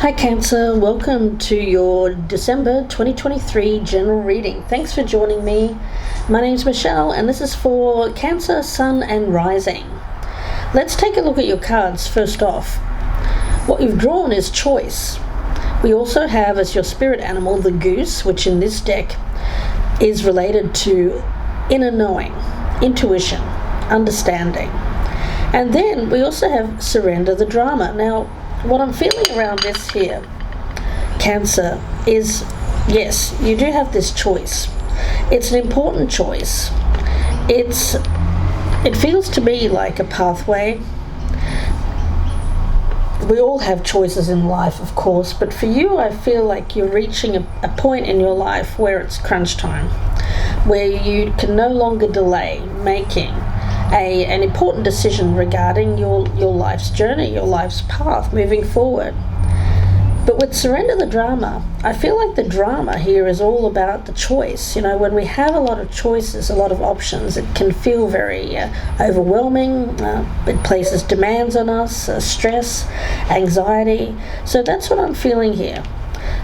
Hi Cancer, welcome to your December 2023 general reading. Thanks for joining me. My name's Michelle and this is for Cancer, Sun and Rising. Let's take a look at your cards first off. What you've drawn is choice. We also have as your spirit animal the goose, which in this deck is related to inner knowing, intuition, understanding. And then we also have surrender the drama. Now, what I'm feeling around this here, Cancer, is yes, you do have this choice. It's an important choice. It feels to me like a pathway. We all have choices in life, of course, but for you, I feel like you're reaching a point in your life where it's crunch time, where you can no longer delay making an important decision regarding your life's journey, your life's path moving forward. But with surrender the drama, I feel like the drama here is all about the choice. You know, when we have a lot of choices, a lot of options, it can feel very overwhelming. It places demands on us, stress, anxiety. So that's what I'm feeling here.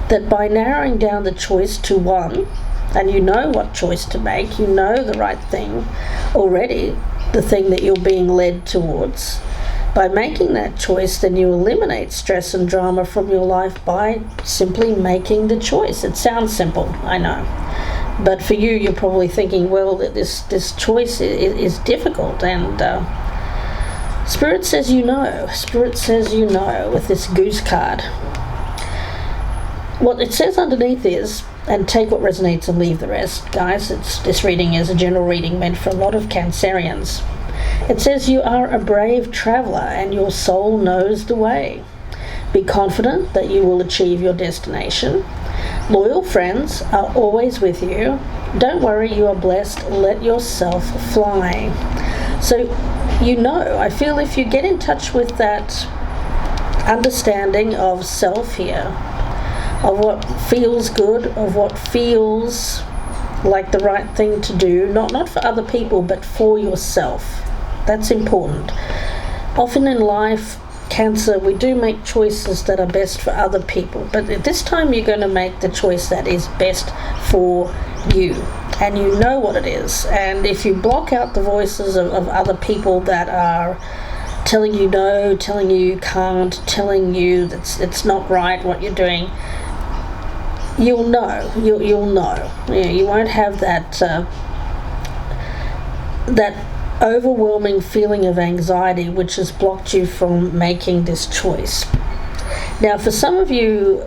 That by narrowing down the choice to one, and you know what choice to make, you know the right thing already, the thing that you're being led towards. By making that choice, then you eliminate stress and drama from your life by simply making the choice. It sounds simple, I know. But for you, you're probably thinking, well, this choice is difficult. And Spirit says you know. Spirit says you know with this goose card. What it says underneath is, and take what resonates and leave the rest, guys. This reading is a general reading meant for a lot of Cancerians. It says you are a brave traveler and your soul knows the way. Be confident that you will achieve your destination. Loyal friends are always with you. Don't worry, you are blessed. Let yourself fly. So, you know, I feel if you get in touch with that understanding of self here, of what feels good, of what feels like the right thing to do, not for other people, but for yourself. That's important. Often in life, Cancer, we do make choices that are best for other people, but at this time you're going to make the choice that is best for you, and you know what it is. And if you block out the voices of other people that are telling you no, telling you can't, telling you that it's not right what you're doing, you'll know. You'll know. You won't have that overwhelming feeling of anxiety which has blocked you from making this choice. Now, for some of you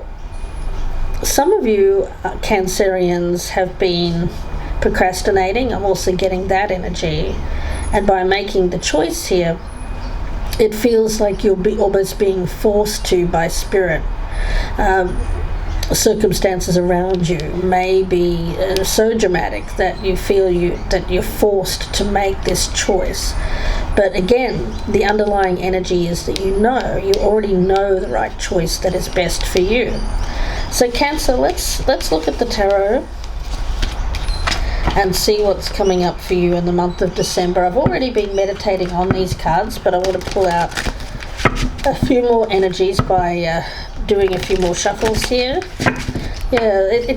Cancerians have been procrastinating. I'm also getting that energy, and by making the choice here, it feels like you'll be almost being forced to by spirit. Circumstances around you may be so dramatic that you feel that you're forced to make this choice. But again, the underlying energy is that you already know the right choice that is best for you. So Cancer, let's look at the tarot and see what's coming up for you in the month of December. I've already been meditating on these cards, but I want to pull out a few more energies by doing a few more shuffles here. Yeah,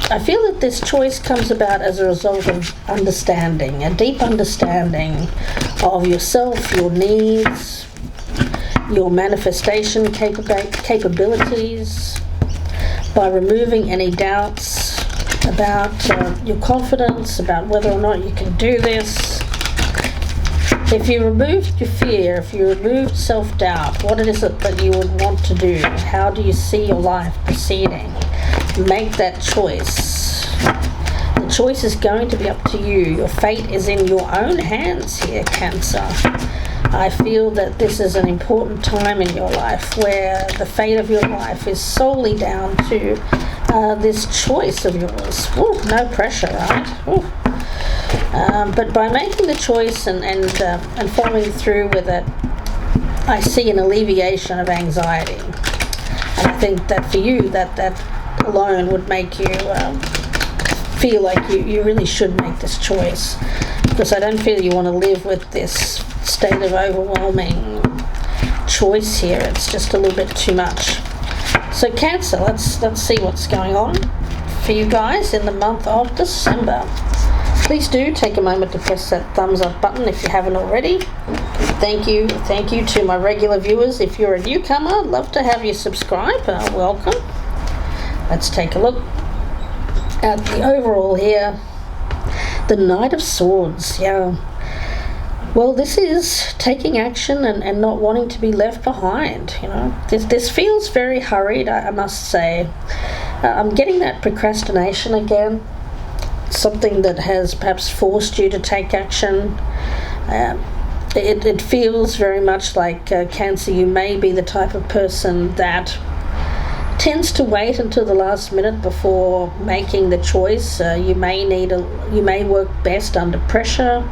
I feel that this choice comes about as a result of understanding, a deep understanding of yourself, your needs, your manifestation capabilities, by removing any doubts about your confidence, about whether or not you can do this. If you removed your fear, if you removed self-doubt, what is it that you would want to do? How do you see your life proceeding? Make that choice. The choice is going to be up to you. Your fate is in your own hands here, Cancer. I feel that this is an important time in your life where the fate of your life is solely down to this choice of yours. Ooh, no pressure, right? Ooh. But by making the choice and following through with it, I see an alleviation of anxiety. And I think that for you, that alone would make you feel like you really should make this choice. Because I don't feel you want to live with this state of overwhelming choice here. It's just a little bit too much. So Cancer, let's see what's going on for you guys in the month of December. Please do take a moment to press that thumbs up button if you haven't already. Thank you to my regular viewers. If you're a newcomer, I'd love to have you subscribe. Welcome. Let's take a look at the overall here. The Knight of Swords, yeah. Well, this is taking action and not wanting to be left behind, you know. This feels very hurried, I must say. I'm getting that procrastination again. Something that has perhaps forced you to take action. It feels very much like Cancer, you may be the type of person that tends to wait until the last minute before making the choice. You may work best under pressure.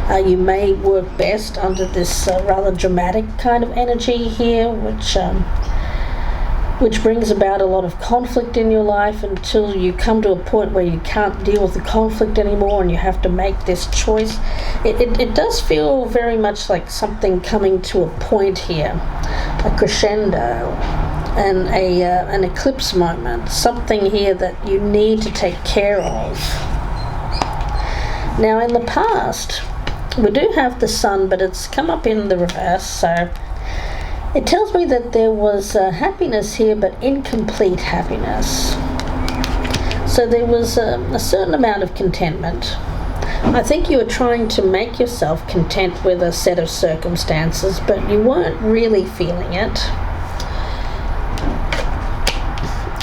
You may work best under this rather dramatic kind of energy here, which brings about a lot of conflict in your life until you come to a point where you can't deal with the conflict anymore and you have to make this choice. It does feel very much like something coming to a point here, a crescendo, and an eclipse moment, something here that you need to take care of. Now in the past, we do have the Sun, but it's come up in the reverse, so it tells me that there was happiness here, but incomplete happiness. So there was a certain amount of contentment. I think you were trying to make yourself content with a set of circumstances, but you weren't really feeling it.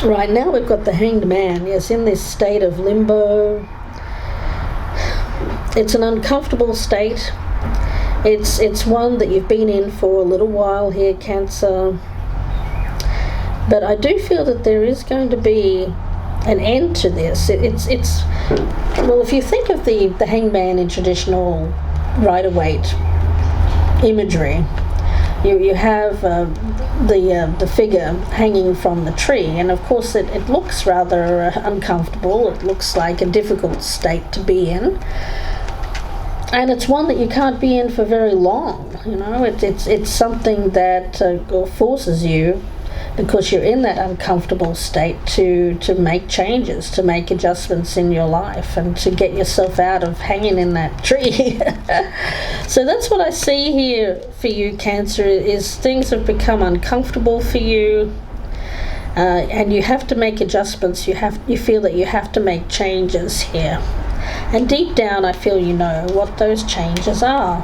Right now we've got the Hanged Man, yes, in this state of limbo. It's an uncomfortable state. It's one that you've been in for a little while here, Cancer. But I do feel that there is going to be an end to this. Well, if you think of the Hanged Man in traditional Rider-Waite imagery, you have the figure hanging from the tree, and of course it looks rather uncomfortable. It looks like a difficult state to be in, and it's one that you can't be in for very long. You know, it's something that forces you, because you're in that uncomfortable state, to make changes, to make adjustments in your life, and to get yourself out of hanging in that tree. So that's what I see here for you, Cancer, is things have become uncomfortable for you, and you have to make adjustments. You feel that you have to make changes here, and deep down I feel you know what those changes are.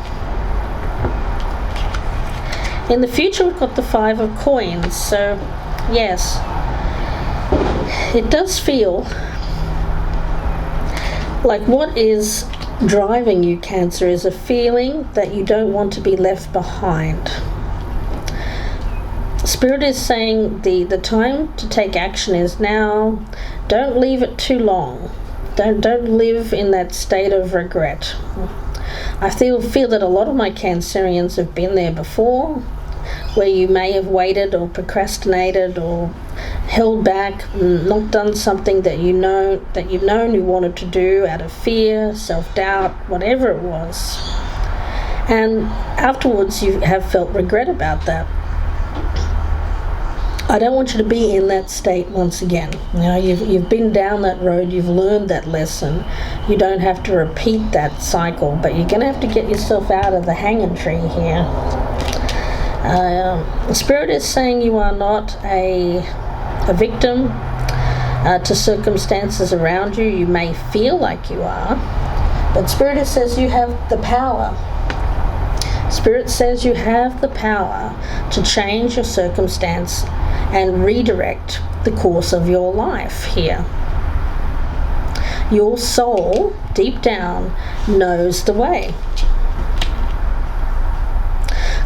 In the future we've got the Five of Coins, so yes, it does feel like what is driving you, Cancer, is a feeling that you don't want to be left behind. Spirit is saying the time to take action is now. Don't leave it too long. Don't live in that state of regret. I feel that a lot of my Cancerians have been there before, where you may have waited or procrastinated or held back, not done something that you've known you wanted to do out of fear, self-doubt, whatever it was. And afterwards you have felt regret about that. I don't want you to be in that state once again. You know, you've been down that road, you've learned that lesson. You don't have to repeat that cycle, but you're going to have to get yourself out of the hanging tree here. Spirit is saying you are not a victim to circumstances around you. You may feel like you are, but Spirit says you have the power. Spirit says you have the power to change your circumstance and redirect the course of your life here. Your soul, deep down, knows the way.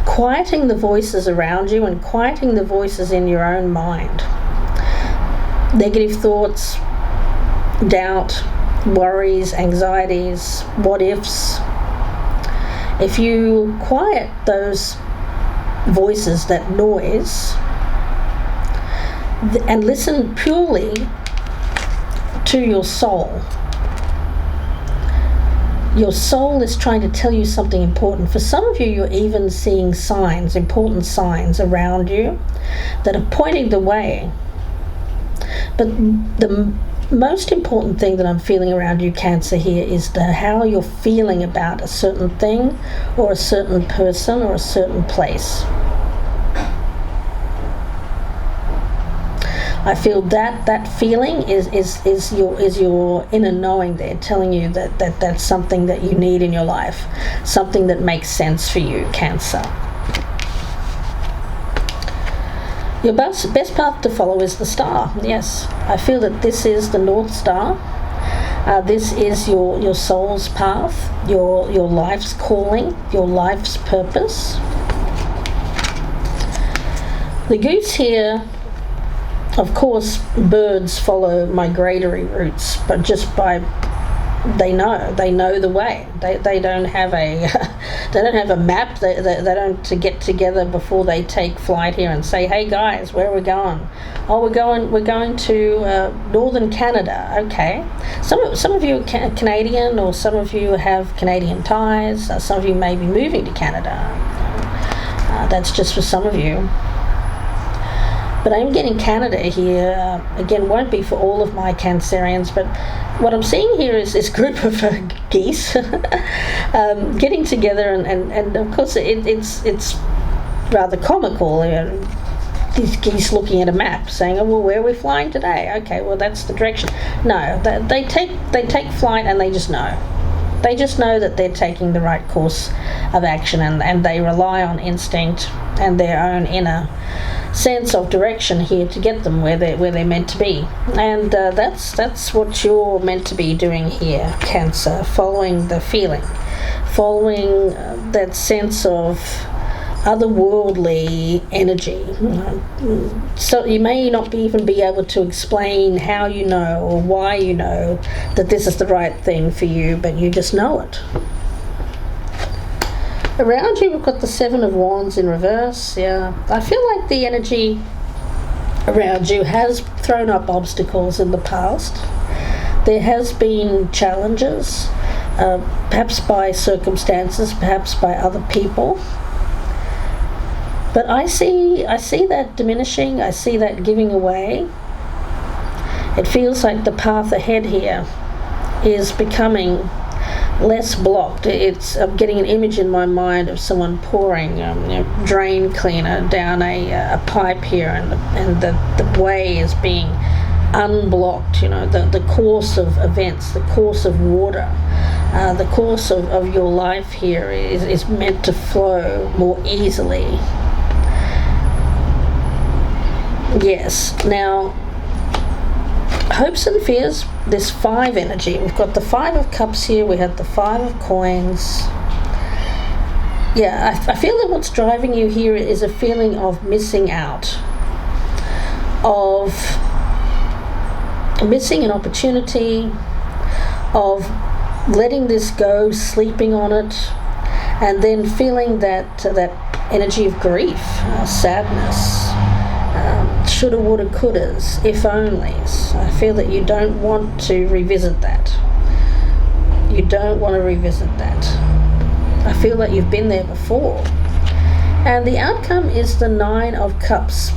Quieting the voices around you and quieting the voices in your own mind. Negative thoughts, doubt, worries, anxieties, what ifs. If you quiet those voices, that noise, and listen purely to your soul, Your soul is trying to tell you something important. For some of you, you're even seeing signs, important signs around you that are pointing the way. But the most important thing that I'm feeling around you, Cancer, here is how you're feeling about a certain thing or a certain person or a certain place. I feel that feeling is your inner knowing there, telling you that that's something that you need in your life, something that makes sense for you, Cancer. Your best path to follow is the star. Yes, I feel that this is the North Star. This is your soul's path, your life's calling, your life's purpose. The goose here, of course, birds follow migratory routes, but just by they know the way. They don't have a map. They don't to get together before they take flight here and say, hey guys, where are we going? Oh, we're going to northern Canada. Okay. Some of you are Canadian, or some of you have Canadian ties. Some of you may be moving to Canada. That's just for some of you. But I'm getting Canada here. Again, won't be for all of my Cancerians, but what I'm seeing here is this group of geese getting together, and of course it's rather comical. These geese looking at a map, saying, "Oh, well, where are we flying today? Okay, well, that's the direction." No, they take flight, and they just know. They just know that they're taking the right course of action, and they rely on instinct and their own inner sense of direction here to get them where they're meant to be. And that's what you're meant to be doing here, Cancer, following the feeling, following that sense of otherworldly energy. So you may not even be able to explain how you know or why you know that this is the right thing for you, but you just know it. Around you, we've got the Seven of Wands in reverse. Yeah, I feel like the energy around you has thrown up obstacles in the past. There has been challenges, perhaps by circumstances, perhaps by other people. But I see that diminishing. I see that giving away. It feels like the path ahead here is becoming less blocked. I'm getting an image in my mind of someone pouring drain cleaner down a pipe here, and the way is being unblocked. The course of events, the course of water, the course of your life here is meant to flow more easily. Yes. Now, hopes and fears, this 5 energy. We've got the 5 of Cups here. We have the 5 of Coins. Yeah, I feel that what's driving you here is a feeling of missing out, of missing an opportunity, of letting this go, sleeping on it, and then feeling that energy of grief, sadness. Shoulda, woulda, couldas, if onlys. I feel that you don't want to revisit that. You don't want to revisit that. I feel that you've been there before. And the outcome is the 9 of Cups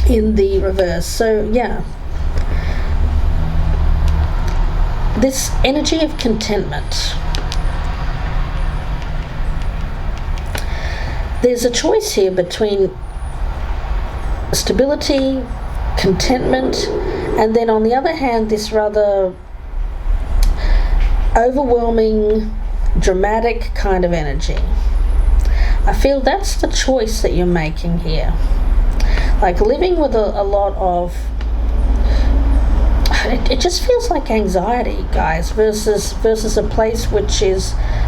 in the reverse. So, yeah. This energy of contentment. There's a choice here between stability, contentment, and then on the other hand, this rather overwhelming, dramatic kind of energy. I feel that's the choice that you're making here. Like living with a lot of, it just feels like anxiety, guys, versus a place which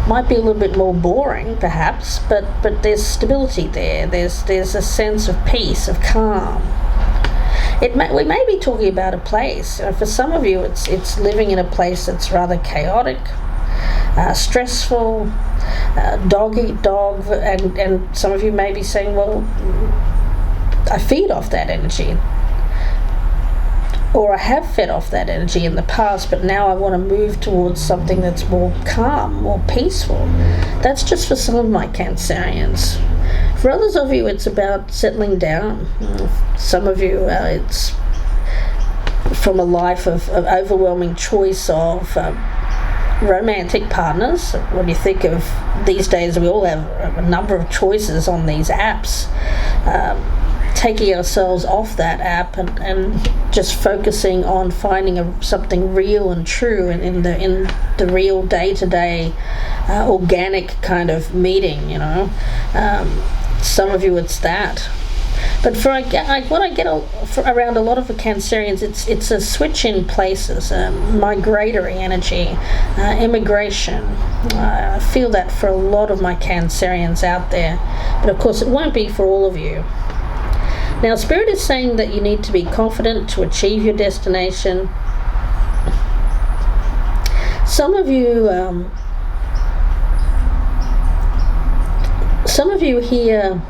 might be a little bit more boring, perhaps, but there's stability there. There's a sense of peace, of calm. We may be talking about a place. For some of you, it's living in a place that's rather chaotic, stressful, dog eat dog, and some of you may be saying, well, I feed off that energy. or I have fed off that energy in the past, but now I want to move towards something that's more calm, more peaceful. That's just for some of my Cancerians. For others of you, it's about settling down. Some of you, it's from a life of overwhelming choice of romantic partners. When you think of these days, we all have a number of choices on these apps. Taking ourselves off that app and just focusing on finding something real and true in the real day-to-day organic kind of meeting, you know. Some of you it's that. But what I get around a lot of the Cancerians, it's a switch in places, migratory energy, immigration. I feel that for a lot of my Cancerians out there. But of course it won't be for all of you. Now, Spirit is saying that you need to be confident to achieve your destination. Some of you here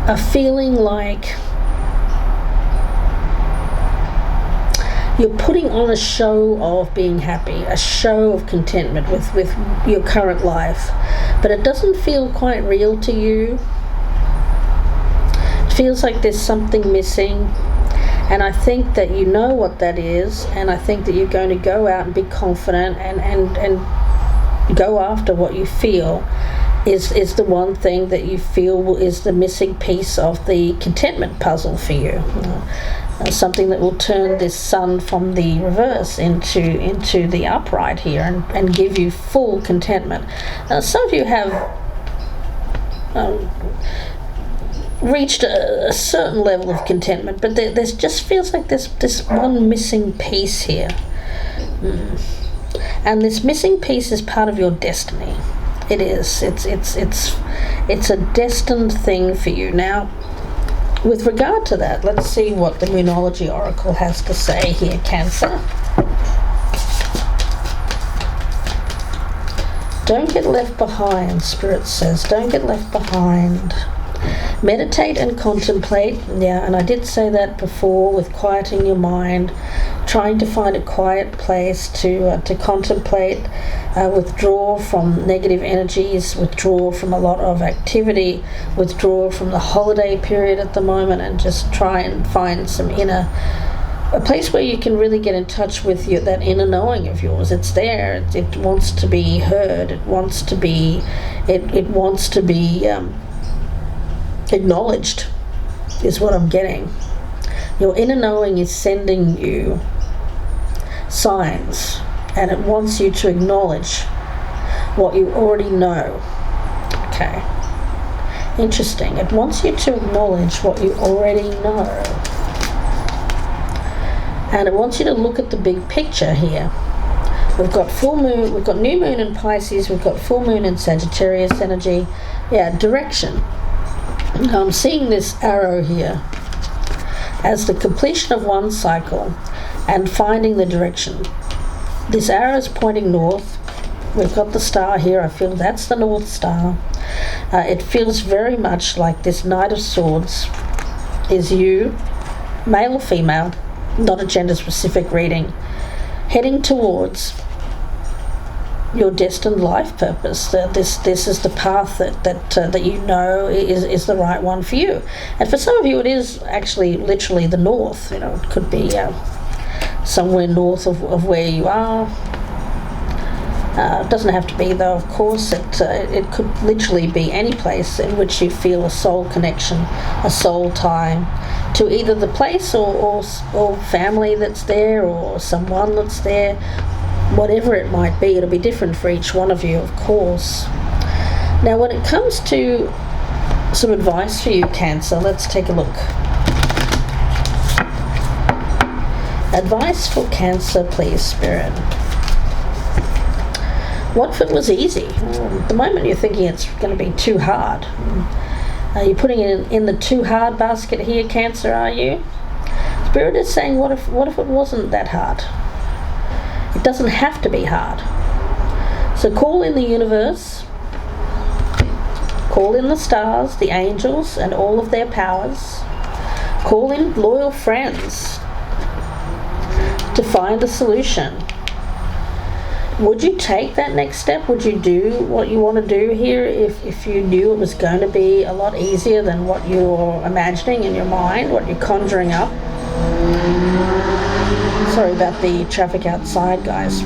are feeling like you're putting on a show of being happy, a show of contentment with your current life, but it doesn't feel quite real to you. Feels like there's something missing, and I think that you know what that is, and I think that you're going to go out and be confident and go after what you feel is the one thing that you feel is the missing piece of the contentment puzzle for you. Something that will turn this sun from the reverse into the upright here and give you full contentment. Some of you have reached a certain level of contentment, but there's just feels like there's this one missing piece here. And this missing piece is part of your destiny. It is. It's a destined thing for you. Now, with regard to that, let's see what the Moonology Oracle has to say here, Cancer. Don't get left behind, Spirit says. Don't get left behind. Meditate and contemplate. Yeah, and I did say that before, with quieting your mind, trying to find a quiet place to contemplate, withdraw from negative energies, withdraw from a lot of activity, withdraw from the holiday period at the moment, and just try and find a place where you can really get in touch with that inner knowing of yours. It's there. It wants to be heard. It wants to be acknowledged, is what I'm getting. Your inner knowing is sending you signs, and it wants you to acknowledge what you already know. Okay, interesting. It wants you to acknowledge what you already know, and it wants you to look at the big picture here. We've got full moon, we've got new moon in Pisces, we've got full moon in Sagittarius energy. Yeah, direction. I'm seeing this arrow here as the completion of one cycle and finding the direction. This arrow is pointing north. We've got the star here. I feel that's the North Star. It feels very much like this Knight of Swords is you, male or female, not a gender specific reading, heading towards your destined life purpose. This is the path that you know is the right one for you. And for some of you, it is actually literally the north. You know, it could be somewhere north of where you are. It doesn't have to be, though, of course. It could literally be any place in which you feel a soul connection, a soul tie to either the place or family that's there, or someone that's there. Whatever it might be, it'll be different for each one of you, of course. Now, when it comes to some advice for you, Cancer, let's take a look. Advice for Cancer, please, Spirit. What if it was easy? At the moment, you're thinking it's going to be too hard. Are you putting it in the too hard basket here, Cancer, are you? Spirit is saying, what if it wasn't that hard? It doesn't have to be hard. So call in the universe, call in the stars, the angels, and all of their powers. Call in loyal friends to find a solution. Would you take that next step? Would you do what you want to do here if you knew it was going to be a lot easier than what you're imagining in your mind, what you're conjuring up? Sorry about the traffic outside, guys.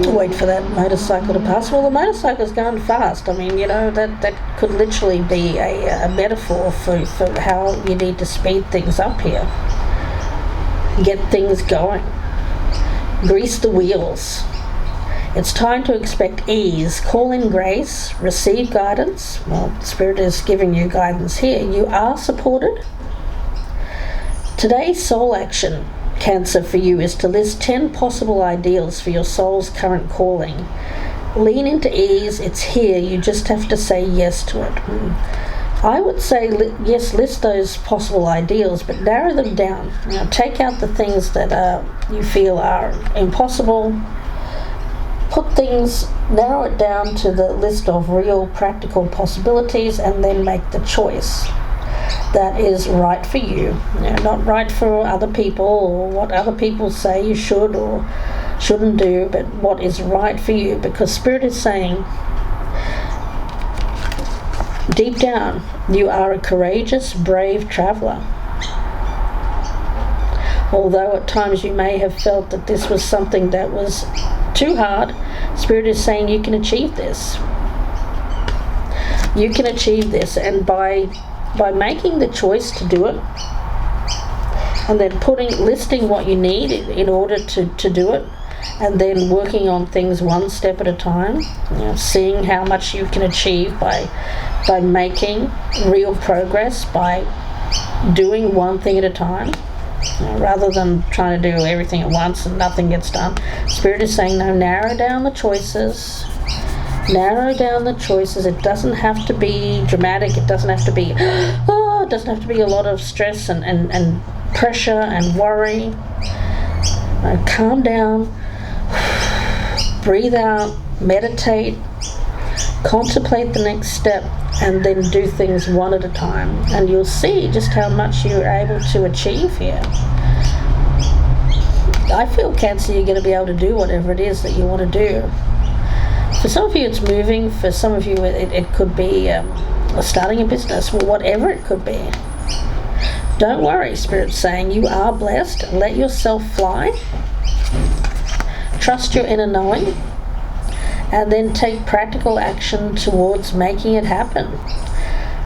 Wait for that motorcycle to pass. Well, the motorcycle's going fast. I mean, you know, that could literally be a metaphor for how you need to speed things up here. Get things going. Grease the wheels. It's time to expect ease. Call in grace. Receive guidance. Well, Spirit is giving you guidance here. You are supported. Today's soul action, Cancer, for you is to list 10 possible ideals for your soul's current calling. Lean into ease. It's here. You just have to say yes to it. I would say yes, list those possible ideals, but narrow them down. You know, take out the things that you feel are impossible. Narrow it down to the list of real practical possibilities, and then make the choice that is right for you. You know, not right for other people or what other people say you should or shouldn't do, but what is right for you, because Spirit is saying, deep down, you are a courageous, brave traveler. Although at times you may have felt that this was something that was too hard, Spirit is saying you can achieve this. You can achieve this, and by making the choice to do it, and then listing what you need in order to do it, and then working on things one step at a time, you know, seeing how much you can achieve by making real progress, by doing one thing at a time, you know, rather than trying to do everything at once and nothing gets done. Spirit is saying, no, narrow down the choices. Narrow down the choices. It doesn't have to be dramatic. It doesn't have to be, it doesn't have to be a lot of stress and pressure and worry. Calm down. Breathe out. Meditate. Contemplate the next step, and then do things one at a time. And you'll see just how much you're able to achieve here. I feel, Cancer, you're going to be able to do whatever it is that you want to do. For some of you it's moving, for some of you it could be starting a business, or whatever it could be. Don't worry, Spirit's saying you are blessed. Let yourself fly. Trust your inner knowing, and then take practical action towards making it happen.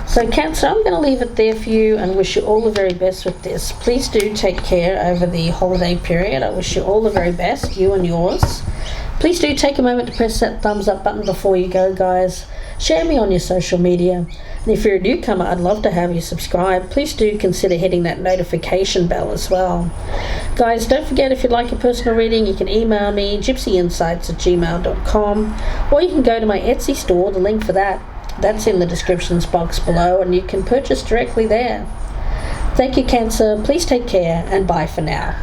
So Cancer, I'm going to leave it there for you and wish you all the very best with this. Please do take care over the holiday period. I wish you all the very best, you and yours. Please do take a moment to press that thumbs up button before you go, guys. Share me on your social media. And if you're a newcomer, I'd love to have you subscribe. Please do consider hitting that notification bell as well. Guys, don't forget, if you'd like a personal reading, you can email me, gypsyinsights@gmail.com, or you can go to my Etsy store. The link for that's in the descriptions box below, and you can purchase directly there. Thank you, Cancer. Please take care, and bye for now.